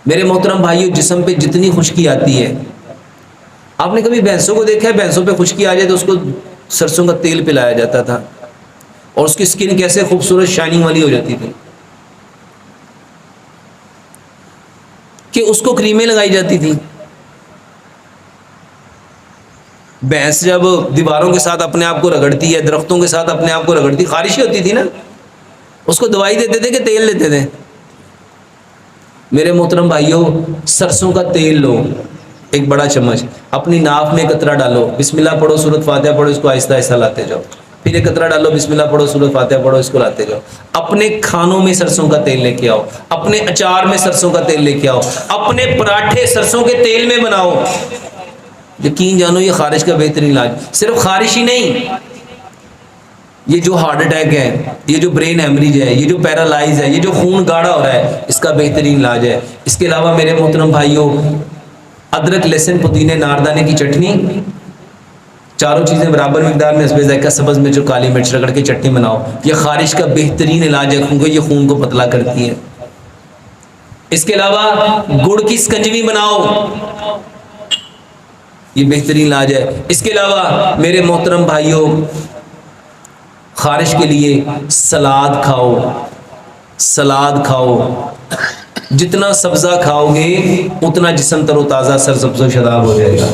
میرے محترم بھائیو، جسم پہ جتنی خشکی آتی ہے، آپ نے کبھی بھینسوں کو دیکھا ہے؟ بھینسوں پہ خشکی آ جائے تو اس کو سرسوں کا تیل پلایا جاتا تھا، اور اس کی سکن کیسے خوبصورت شائننگ والی ہو جاتی تھی کہ اس کو کریمیں لگائی جاتی تھی۔ بھینس جب دیواروں کے ساتھ اپنے آپ کو رگڑتی ہے، درختوں کے ساتھ اپنے آپ کو رگڑتی، خارش ہی ہوتی تھی نا، اس کو دوائی دیتے تھے کہ تیل لیتے تھے؟ میرے محترم بھائیوں، سرسوں کا تیل لو، ایک بڑا چمچ، اپنی ناف میں ایک قطرہ ڈالو، بسم اللہ پڑھو، سورۃ فاتحہ پڑھو، اس کو آہستہ آہستہ لاتے جاؤ، پھر ایک قطرہ ڈالو، بسم اللہ پڑھو، سورۃ فاتحہ پڑھو، اس کو لاتے جاؤ۔ اپنے کھانوں میں سرسوں کا تیل لے کے آؤ، اپنے اچار میں سرسوں کا تیل لے کے آؤ، اپنے پراٹھے سرسوں کے تیل میں بناؤ۔ یقین جانو یہ خارش کا بہترین علاج، صرف خارش ہی نہیں، یہ جو ہارٹ اٹیک ہے، یہ جو برین ہیمریج ہے، یہ جو پیرالائز ہے، یہ جو خون گاڑھا ہو رہا ہے، اس کا بہترین علاج ہے۔ اس کے علاوہ میرے محترم بھائیوں، ادرک، لہسن، پودینے، ناردانے کی چٹنی، چاروں چیزیں برابر مقدار میں، حسب ذائقہ، سبز مرچ اور کالی مرچ رگڑ کے چٹنی بناؤ، یہ خارش کا بہترین علاج ہے، کیونکہ یہ خون کو پتلا کرتی ہے۔ اس کے علاوہ گڑ کی سکنجوی بناؤ، یہ بہترین علاج ہے۔ اس کے علاوہ میرے محترم بھائیوں، خارش کے لیے سلاد کھاؤ، سلاد کھاؤ، جتنا سبزہ کھاؤ گے اتنا جسم تر و تازہ، سرسبز و شاداب ہو جائے گا۔